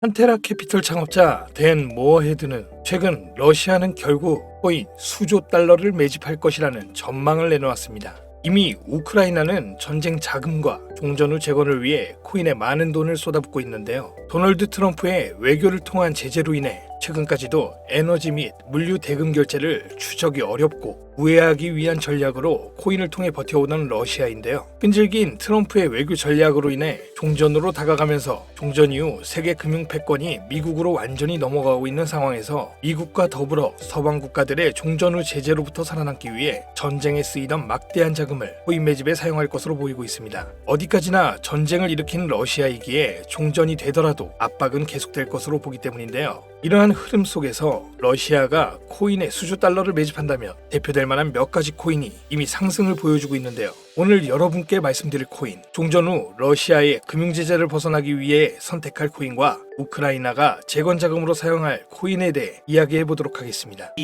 판테라 캐피털 창업자 댄 모어헤드는 최근 러시아는 결국 코인 수조 달러를 매집할 것이라는 전망을 내놓았습니다. 이미 우크라이나는 전쟁 자금과 종전 후 재건을 위해 코인에 많은 돈을 쏟아붓고 있는데요. 도널드 트럼프의 외교를 통한 제재로 인해 최근까지도 에너지 및 물류 대금 결제를 추적이 어렵고 우회하기 위한 전략으로 코인을 통해 버텨오던 러시아인데요. 끈질긴 트럼프의 외교 전략으로 인해 종전으로 다가가면서 종전 이후 세계 금융 패권이 미국으로 완전히 넘어가고 있는 상황에서 미국과 더불어 서방 국가들의 종전 후 제재로부터 살아남기 위해 전쟁에 쓰이던 막대한 자금을 코인 매집에 사용할 것으로 보이고 있습니다. 어디까지나 전쟁을 일으킨 러시아이기에 종전이 되더라도 압박은 계속될 것으로 보기 때문인데요. 이러한 흐름 속에서 러시아가 코인에 수조 달러를 매집한다면 대표될 만한 몇 가지 코인이 이미 상승을 보여주고 있는데요. 오늘 여러분께 말씀드릴 코인, 종전 후 러시아의 금융 제재를 벗어나기 위해 선택할 코인과 우크라이나가 재건 자금으로 사용할 코인에 대해 이야기해 보도록 하겠습니다.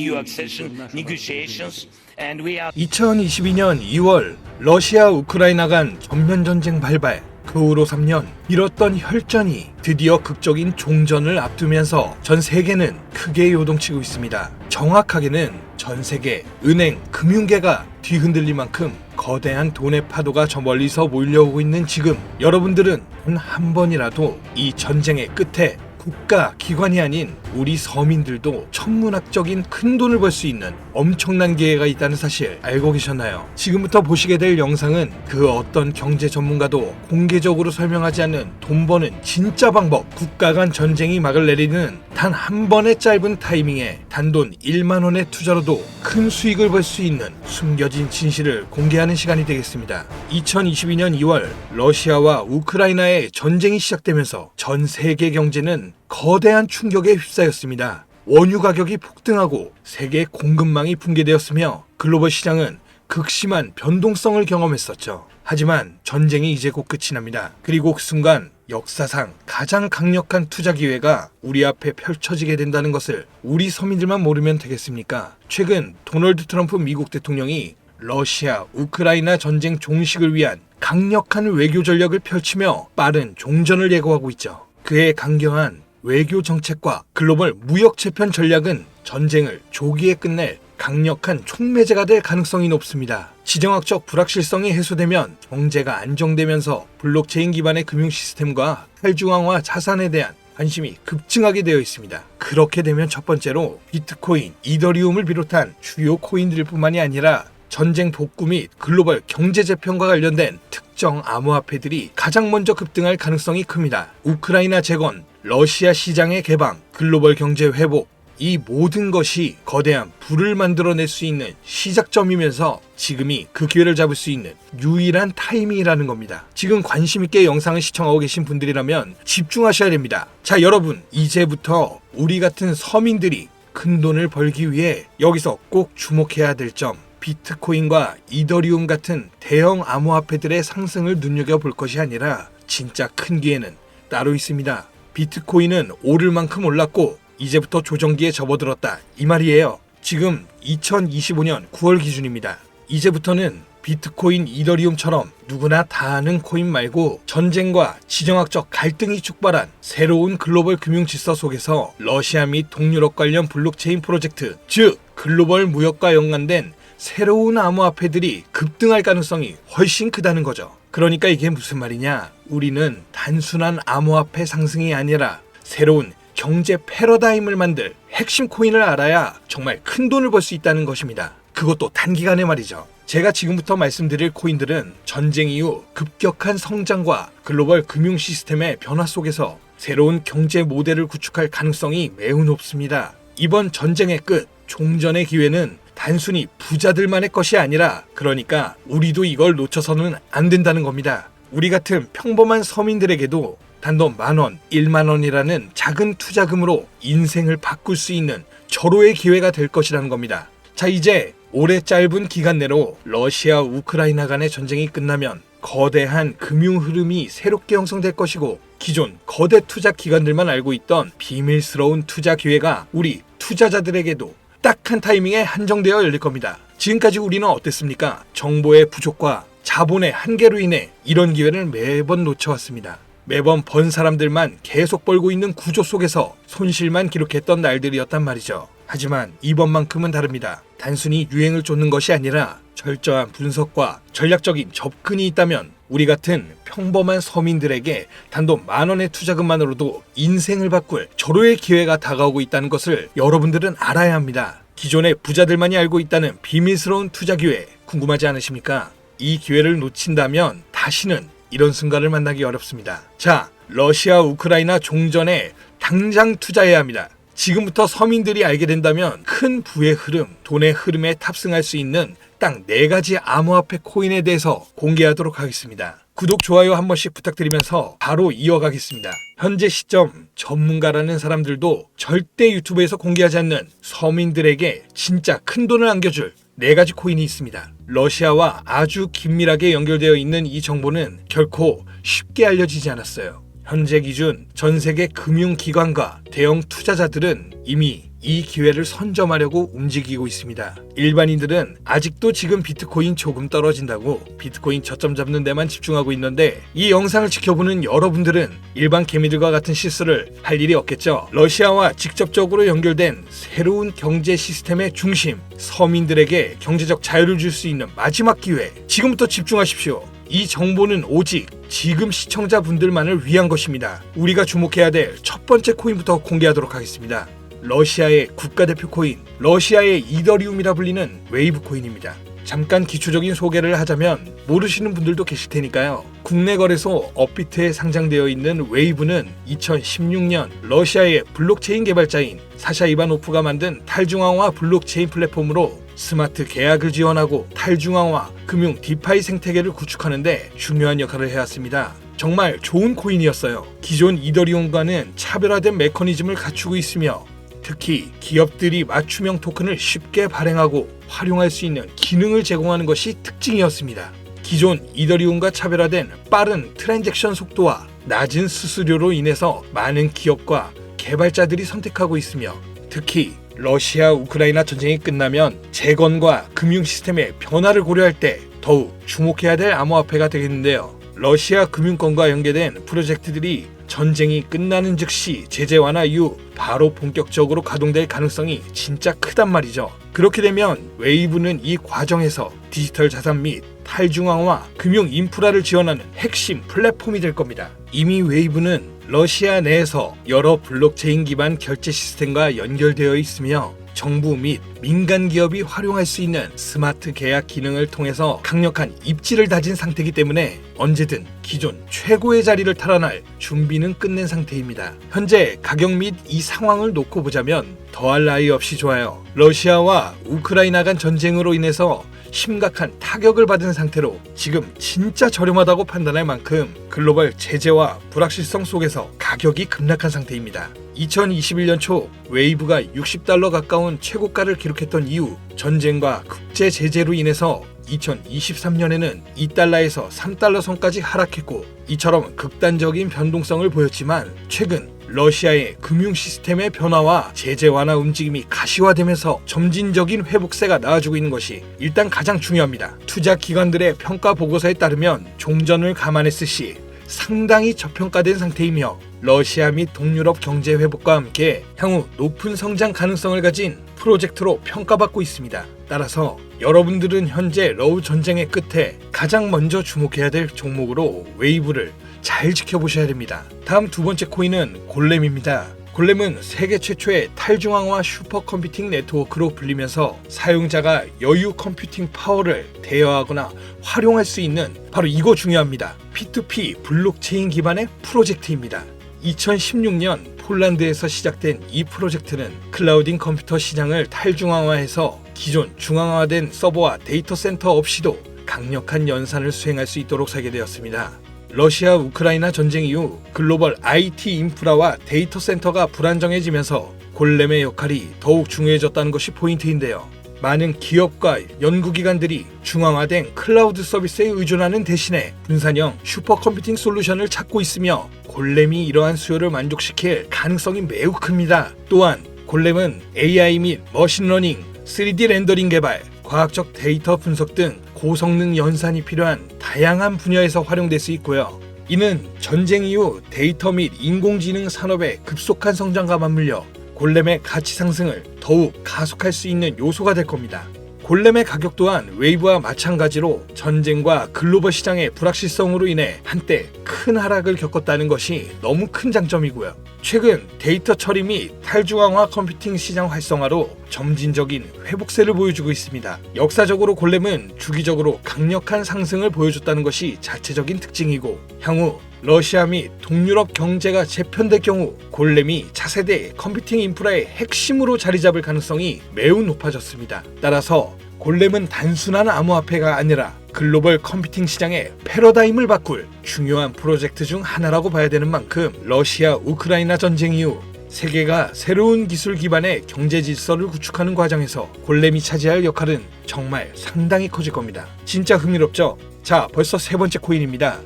2022년 2월 러시아 우크라이나 간 전면 전쟁 발발, 그 후로 3년 미뤘던 혈전이 드디어 극적인 종전을 앞두면서 전 세계는 크게 요동치고 있습니다. 정확하게는 전 세계 은행, 금융계가 뒤흔들릴 만큼 거대한 돈의 파도가 저 멀리서 몰려오고 있는 지금, 여러분들은 단 한 번이라도 이 전쟁의 끝에 국가, 기관이 아닌 우리 서민들도 천문학적인 큰 돈을 벌 수 있는 엄청난 기회가 있다는 사실 알고 계셨나요? 지금부터 보시게 될 영상은 그 어떤 경제 전문가도 공개적으로 설명하지 않는 돈 버는 진짜 방법, 국가 간 전쟁이 막을 내리는 단 한 번의 짧은 타이밍에 단돈 1만 원의 투자로도 큰 수익을 벌 수 있는 숨겨진 진실을 공개하는 시간이 되겠습니다. 2022년 2월 러시아와 우크라이나의 전쟁이 시작되면서 전 세계 경제는 거대한 충격에 휩싸였습니다. 원유 가격이 폭등하고 세계 공급망이 붕괴되었으며 글로벌 시장은 극심한 변동성을 경험했었죠. 하지만 전쟁이 이제 곧 끝이 납니다. 그리고 그 순간 역사상 가장 강력한 투자 기회가 우리 앞에 펼쳐지게 된다는 것을 우리 서민들만 모르면 되겠습니까? 최근 도널드 트럼프 미국 대통령이 러시아, 우크라이나 전쟁 종식을 위한 강력한 외교 전략을 펼치며 빠른 종전을 예고하고 있죠. 그의 강경한 외교 정책과 글로벌 무역 재편 전략은 전쟁을 조기에 끝낼 강력한 촉매제가 될 가능성이 높습니다. 지정학적 불확실성이 해소되면 경제가 안정되면서 블록체인 기반의 금융 시스템과 탈중앙화 자산에 대한 관심이 급증하게 되어 있습니다. 그렇게 되면 첫 번째로 비트코인, 이더리움을 비롯한 주요 코인들 뿐만이 아니라 전쟁 복구 및 글로벌 경제 재편과 관련된 특정 암호화폐들이 가장 먼저 급등할 가능성이 큽니다. 우크라이나 재건, 러시아 시장의 개방, 글로벌 경제 회복, 이 모든 것이 거대한 부를 만들어낼 수 있는 시작점이면서 지금이 그 기회를 잡을 수 있는 유일한 타이밍이라는 겁니다. 지금 관심있게 영상을 시청하고 계신 분들이라면 집중하셔야 됩니다. 자, 여러분, 이제부터 우리 같은 서민들이 큰 돈을 벌기 위해 여기서 꼭 주목해야 될 점, 비트코인과 이더리움 같은 대형 암호화폐들의 상승을 눈여겨볼 것이 아니라 진짜 큰 기회는 따로 있습니다. 비트코인은 오를 만큼 올랐고 이제부터 조정기에 접어들었다, 이 말이에요. 지금 2025년 9월 기준입니다. 이제부터는 비트코인, 이더리움처럼 누구나 다 아는 코인 말고 전쟁과 지정학적 갈등이 촉발한 새로운 글로벌 금융 질서 속에서 러시아 및 동유럽 관련 블록체인 프로젝트, 즉 글로벌 무역과 연관된 새로운 암호화폐들이 급등할 가능성이 훨씬 크다는 거죠. 그러니까 이게 무슨 말이냐? 우리는 단순한 암호화폐 상승이 아니라 새로운 경제 패러다임을 만들 핵심 코인을 알아야 정말 큰 돈을 벌 수 있다는 것입니다. 그것도 단기간에 말이죠. 제가 지금부터 말씀드릴 코인들은 전쟁 이후 급격한 성장과 글로벌 금융 시스템의 변화 속에서 새로운 경제 모델을 구축할 가능성이 매우 높습니다. 이번 전쟁의 끝, 종전의 기회는 단순히 부자들만의 것이 아니라, 그러니까 우리도 이걸 놓쳐서는 안 된다는 겁니다. 우리 같은 평범한 서민들에게도 단돈 10,000원, 10,000원이라는 작은 투자금으로 인생을 바꿀 수 있는 절호의 기회가 될 것이라는 겁니다. 자, 이제 올해 짧은 기간 내로 러시아, 우크라이나 간의 전쟁이 끝나면 거대한 금융 흐름이 새롭게 형성될 것이고, 기존 거대 투자 기관들만 알고 있던 비밀스러운 투자 기회가 우리 투자자들에게도 딱 한 타이밍에 한정되어 열릴 겁니다. 지금까지 우리는 어땠습니까? 정보의 부족과 자본의 한계로 인해 이런 기회를 매번 놓쳐왔습니다. 매번 번 사람들만 계속 벌고 있는 구조 속에서 손실만 기록했던 날들이었단 말이죠. 하지만 이번만큼은 다릅니다. 단순히 유행을 쫓는 것이 아니라 철저한 분석과 전략적인 접근이 있다면 우리 같은 평범한 서민들에게 단돈 10,000원의 투자금만으로도 인생을 바꿀 절호의 기회가 다가오고 있다는 것을 여러분들은 알아야 합니다. 기존의 부자들만이 알고 있다는 비밀스러운 투자 기회 궁금하지 않으십니까? 이 기회를 놓친다면 다시는 이런 순간을 만나기 어렵습니다. 자, 러시아 우크라이나 종전에 당장 투자해야 합니다. 지금부터 서민들이 알게 된다면 큰 부의 흐름, 돈의 흐름에 탑승할 수 있는 딱 4가지 암호화폐 코인에 대해서 공개하도록 하겠습니다. 구독, 좋아요 한 번씩 부탁드리면서 바로 이어가겠습니다. 현재 시점 전문가라는 사람들도 절대 유튜브에서 공개하지 않는 서민들에게 진짜 큰 돈을 안겨줄 4가지 코인이 있습니다. 러시아와 아주 긴밀하게 연결되어 있는 이 정보는 결코 쉽게 알려지지 않았어요. 현재 기준 전 세계 금융기관과 대형 투자자들은 이미 이 기회를 선점하려고 움직이고 있습니다. 일반인들은 아직도 지금 비트코인 조금 떨어진다고 비트코인 저점 잡는 데만 집중하고 있는데 이 영상을 지켜보는 여러분들은 일반 개미들과 같은 실수를 할 일이 없겠죠. 러시아와 직접적으로 연결된 새로운 경제 시스템의 중심, 서민들에게 경제적 자유를 줄 수 있는 마지막 기회, 지금부터 집중하십시오. 이 정보는 오직 지금 시청자분들만을 위한 것입니다. 우리가 주목해야 될 첫 번째 코인부터 공개하도록 하겠습니다. 러시아의 국가대표 코인, 러시아의 이더리움이라 불리는 웨이브 코인입니다. 잠깐 기초적인 소개를 하자면 모르시는 분들도 계실 테니까요. 국내 거래소 업비트에 상장되어 있는 웨이브는 2016년 러시아의 블록체인 개발자인 사샤 이바노프가 만든 탈중앙화 블록체인 플랫폼으로 스마트 계약을 지원하고 탈중앙화 금융 디파이 생태계를 구축하는데 중요한 역할을 해왔습니다. 정말 좋은 코인이었어요. 기존 이더리움과는 차별화된 메커니즘을 갖추고 있으며 특히 기업들이 맞춤형 토큰을 쉽게 발행하고 활용할 수 있는 기능을 제공하는 것이 특징이었습니다. 기존 이더리움과 차별화된 빠른 트랜잭션 속도와 낮은 수수료로 인해서 많은 기업과 개발자들이 선택하고 있으며 특히 러시아 우크라이나 전쟁이 끝나면 재건과 금융 시스템의 변화를 고려할 때 더욱 주목해야 될 암호화폐가 되겠는데요. 러시아 금융권과 연계된 프로젝트들이 전쟁이 끝나는 즉시 제재 완화 이후 바로 본격적으로 가동될 가능성이 진짜 크단 말이죠. 그렇게 되면 웨이브는 이 과정에서 디지털 자산 및 탈중앙화 금융 인프라를 지원하는 핵심 플랫폼이 될 겁니다. 이미 웨이브는 러시아 내에서 여러 블록체인 기반 결제 시스템과 연결되어 있으며 정부 및 민간 기업이 활용할 수 있는 스마트 계약 기능을 통해서 강력한 입지를 다진 상태이기 때문에 언제든 기존 최고의 자리를 탈환할 준비는 끝낸 상태입니다. 현재 가격 및 이 상황을 놓고 보자면 더할 나위 없이 좋아요. 러시아와 우크라이나 간 전쟁으로 인해서 심각한 타격을 받은 상태로 지금 진짜 저렴하다고 판단할 만큼 글로벌 제재와 불확실성 속에서 가격이 급락한 상태입니다. 2021년 초 웨이브가 $60 가까운 최고가를 기록했던 이후 전쟁과 국제 제재로 인해서 2023년에는 $2에서 $3 선까지 하락했고 이처럼 극단적인 변동성을 보였지만 최근 러시아의 금융 시스템의 변화와 제재 완화 움직임이 가시화되면서 점진적인 회복세가 나와주고 있는 것이 일단 가장 중요합니다. 투자 기관들의 평가 보고서에 따르면 종전을 감안했을 시 상당히 저평가된 상태이며 러시아 및 동유럽 경제 회복과 함께 향후 높은 성장 가능성을 가진 프로젝트로 평가받고 있습니다. 따라서 여러분들은 현재 러우 전쟁의 끝에 가장 먼저 주목해야 될 종목으로 웨이브를 잘 지켜보셔야 됩니다. 다음 두 번째 코인은 골렘입니다. 골렘은 세계 최초의 탈중앙화 슈퍼컴퓨팅 네트워크로 불리면서 사용자가 여유 컴퓨팅 파워를 대여하거나 활용할 수 있는 바로 이거 중요합니다. P2P 블록체인 기반의 프로젝트입니다. 2016년 폴란드에서 시작된 이 프로젝트는 클라우딩 컴퓨터 시장을 탈중앙화해서 기존 중앙화된 서버와 데이터 센터 없이도 강력한 연산을 수행할 수 있도록 설계되었습니다. 러시아 우크라이나 전쟁 이후 글로벌 IT 인프라와 데이터 센터가 불안정해지면서 골렘의 역할이 더욱 중요해졌다는 것이 포인트인데요. 많은 기업과 연구기관들이 중앙화된 클라우드 서비스에 의존하는 대신에 분산형 슈퍼컴퓨팅 솔루션을 찾고 있으며 골렘이 이러한 수요를 만족시킬 가능성이 매우 큽니다. 또한 골렘은 AI 및 머신러닝, 3D 렌더링 개발, 과학적 데이터 분석 등 고성능 연산이 필요한 다양한 분야에서 활용될 수 있고요. 이는 전쟁 이후 데이터 및 인공지능 산업의 급속한 성장과 맞물려 골렘의 가치 상승을 더욱 가속할 수 있는 요소가 될 겁니다. 골렘의 가격 또한 웨이브와 마찬가지로 전쟁과 글로벌 시장의 불확실성으로 인해 한때 큰 하락을 겪었다는 것이 너무 큰 장점이고요. 최근 데이터 처리 및 탈중앙화 컴퓨팅 시장 활성화로 점진적인 회복세를 보여주고 있습니다. 역사적으로 골렘은 주기적으로 강력한 상승을 보여줬다는 것이 자체적인 특징이고, 향후 러시아 및 동유럽 경제가 재편될 경우 골렘이 차세대 컴퓨팅 인프라의 핵심으로 자리 잡을 가능성이 매우 높아졌습니다. 따라서 골렘은 단순한 암호화폐가 아니라 글로벌 컴퓨팅 시장의 패러다임을 바꿀 중요한 프로젝트 중 하나라고 봐야 되는 만큼, 러시아 우크라이나 전쟁 이후 세계가 새로운 기술 기반의 경제 질서를 구축하는 과정에서 골렘이 차지할 역할은 정말 상당히 커질 겁니다. 진짜 흥미롭죠? 자, 벌써 세 번째 코인입니다.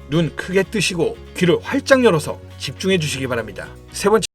눈 크게 뜨시고 귀를 활짝 열어서 집중해 주시기 바랍니다. 세 번째,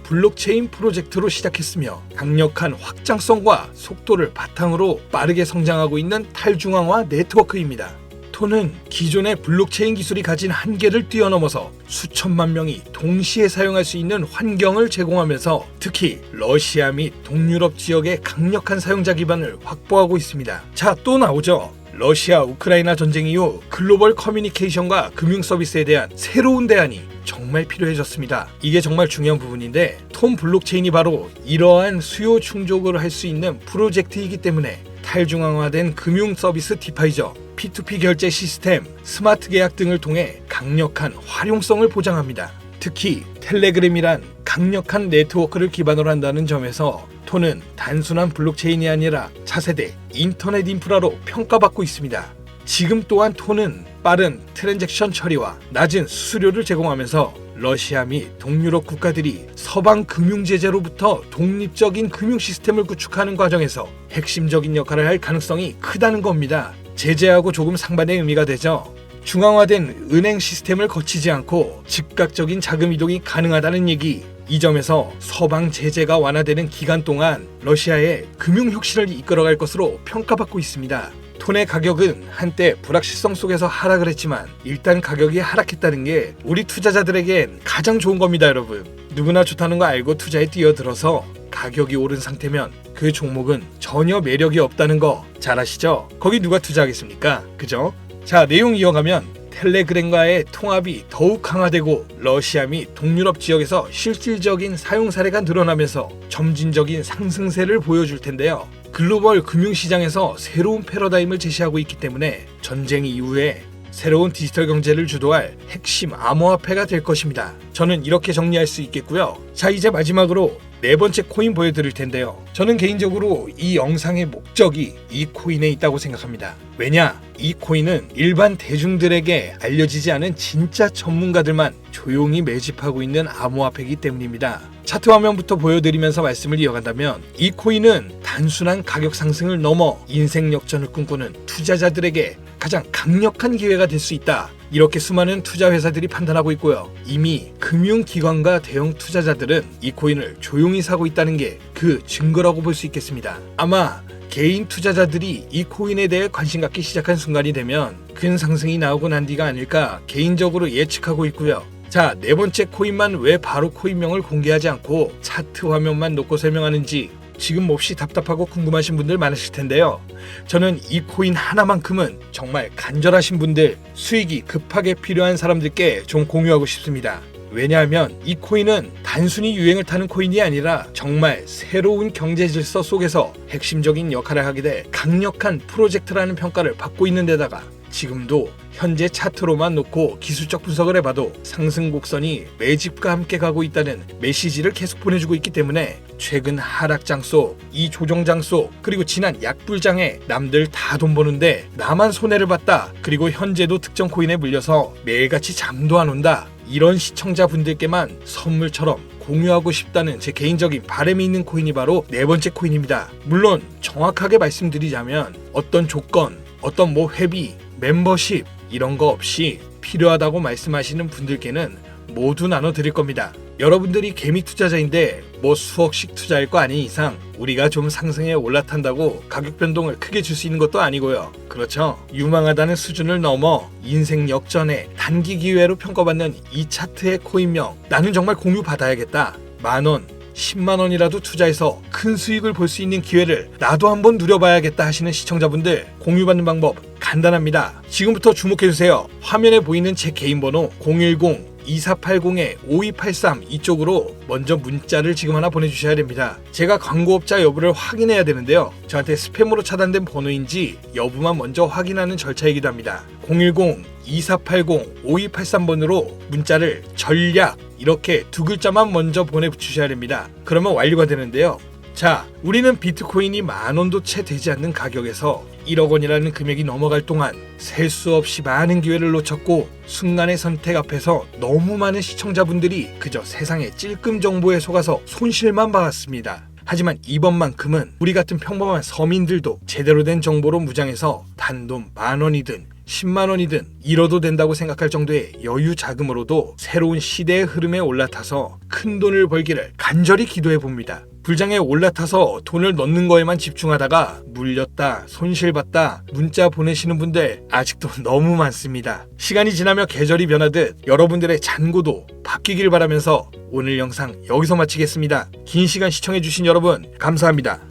블록체인 프로젝트로 시작했으며 강력한 확장성과 속도를 바탕으로 빠르게 성장하고 있는 탈중앙화 네트워크입니다. 톤은 기존의 블록체인 기술이 가진 한계를 뛰어넘어서 수천만 명이 동시에 사용할 수 있는 환경을 제공하면서 특히 러시아 및 동유럽 지역의 강력한 사용자 기반을 확보하고 있습니다. 자, 또 나오죠. 러시아 우크라이나 전쟁 이후 글로벌 커뮤니케이션과 금융 서비스에 대한 새로운 대안이 정말 필요해졌습니다. 이게 정말 중요한 부분인데, 톤 블록체인이 바로 이러한 수요 충족을 할 수 있는 프로젝트이기 때문에 탈중앙화된 금융 서비스 디파이저, P2P 결제 시스템, 스마트 계약 등을 통해 강력한 활용성을 보장합니다. 특히 텔레그램이란 강력한 네트워크를 기반으로 한다는 점에서 톤은 단순한 블록체인이 아니라 차세대 인터넷 인프라로 평가받고 있습니다. 지금 또한 톤은 빠른 트랜잭션 처리와 낮은 수수료를 제공하면서 러시아 및 동유럽 국가들이 서방 금융 제재로부터 독립적인 금융 시스템을 구축하는 과정에서 핵심적인 역할을 할 가능성이 크다는 겁니다. 제재하고 조금 상반의 의미가 되죠. 중앙화된 은행 시스템을 거치지 않고 즉각적인 자금 이동이 가능하다는 얘기. 이 점에서 서방 제재가 완화되는 기간 동안 러시아의 금융 혁신을 이끌어갈 것으로 평가받고 있습니다. 톤의 가격은 한때 불확실성 속에서 하락을 했지만 일단 가격이 하락했다는 게 우리 투자자들에겐 가장 좋은 겁니다, 여러분. 누구나 좋다는 거 알고 투자에 뛰어들어서 가격이 오른 상태면 그 종목은 전혀 매력이 없다는 거 잘 아시죠? 거기 누가 투자하겠습니까? 그죠? 자, 내용 이어가면 텔레그램과의 통합이 더욱 강화되고 러시아 및 동유럽 지역에서 실질적인 사용 사례가 늘어나면서 점진적인 상승세를 보여줄 텐데요. 글로벌 금융시장에서 새로운 패러다임을 제시하고 있기 때문에 전쟁 이후에 새로운 디지털 경제를 주도할 핵심 암호화폐가 될 것입니다. 저는 이렇게 정리할 수 있겠고요. 자, 이제 마지막으로 네 번째 코인 보여드릴 텐데요. 저는 개인적으로 이 영상의 목적이 이 코인에 있다고 생각합니다. 왜냐? 이 코인은 일반 대중들에게 알려지지 않은 진짜 전문가들만 조용히 매집하고 있는 암호화폐이기 때문입니다. 차트 화면부터 보여드리면서 말씀을 이어간다면, 이 코인은 단순한 가격 상승을 넘어 인생 역전을 꿈꾸는 투자자들에게 가장 강력한 기회가 될 수 있다. 이렇게 수많은 투자 회사들이 판단하고 있고요. 이미 금융기관과 대형 투자자들은 이 코인을 조용히 사고 있다는 게 그 증거라고 볼 수 있겠습니다. 아마 개인 투자자들이 이 코인에 대해 관심 갖기 시작한 순간이 되면 큰 상승이 나오고 난 뒤가 아닐까 개인적으로 예측하고 있고요. 자, 네 번째 코인만 왜 바로 코인명을 공개하지 않고 차트 화면만 놓고 설명하는지 지금 몹시 답답하고 궁금하신 분들 많으실 텐데요. 저는 이 코인 하나만큼은 정말 간절하신 분들, 수익이 급하게 필요한 사람들께 좀 공유하고 싶습니다. 왜냐하면 이 코인은 단순히 유행을 타는 코인이 아니라 정말 새로운 경제 질서 속에서 핵심적인 역할을 하게 될 강력한 프로젝트라는 평가를 받고 있는 데다가 지금도 현재 차트로만 놓고 기술적 분석을 해봐도 상승 곡선이 매집과 함께 가고 있다는 메시지를 계속 보내주고 있기 때문에 최근 하락장 속, 이 조정장 속, 그리고 지난 약불장에 남들 다 돈 버는데 나만 손해를 봤다, 그리고 현재도 특정 코인에 물려서 매일같이 잠도 안 온다, 이런 시청자분들께만 선물처럼 공유하고 싶다는 제 개인적인 바람이 있는 코인이 바로 네 번째 코인입니다. 물론 정확하게 말씀드리자면 어떤 조건, 어떤 회비, 멤버십 이런 거 없이 필요하다고 말씀하시는 분들께는 모두 나눠드릴 겁니다. 여러분들이 개미 투자자인데 뭐 수억씩 투자할 거 아닌 이상 우리가 좀 상승에 올라탄다고 가격 변동을 크게 줄 수 있는 것도 아니고요. 그렇죠? 유망하다는 수준을 넘어 인생 역전에 단기 기회로 평가받는 이 차트의 코인명, 나는 정말 공유 받아야겠다. 10,000원, 10만 원이라도 투자해서 큰 수익을 볼 수 있는 기회를 나도 한번 누려봐야겠다 하시는 시청자분들, 공유받는 방법 간단합니다. 지금부터 주목해주세요. 화면에 보이는 제 개인 번호 010-2480-5283 이쪽으로 먼저 문자를 지금 하나 보내주셔야 됩니다. 제가 광고업자 여부를 확인해야 되는데요. 저한테 스팸으로 차단된 번호인지 여부만 먼저 확인하는 절차이기도 합니다. 010-2480-5283번으로 문자를 전략 이렇게 두 글자만 먼저 보내주셔야 됩니다. 그러면 완료가 되는데요. 자, 우리는 비트코인이 10,000원도 채 되지 않는 가격에서 1억 원이라는 금액이 넘어갈 동안 셀 수 없이 많은 기회를 놓쳤고, 순간의 선택 앞에서 너무 많은 시청자분들이 그저 세상의 찔끔 정보에 속아서 손실만 봐왔습니다. 하지만 이번만큼은 우리 같은 평범한 서민들도 제대로 된 정보로 무장해서 단돈 10,000원이든 10만 원이든 잃어도 된다고 생각할 정도의 여유 자금으로도 새로운 시대의 흐름에 올라타서 큰 돈을 벌기를 간절히 기도해 봅니다. 불장에 올라타서 돈을 넣는 거에만 집중하다가 물렸다, 손실봤다 문자 보내시는 분들 아직도 너무 많습니다. 시간이 지나며 계절이 변하듯 여러분들의 잔고도 바뀌길 바라면서 오늘 영상 여기서 마치겠습니다. 긴 시간 시청해주신 여러분 감사합니다.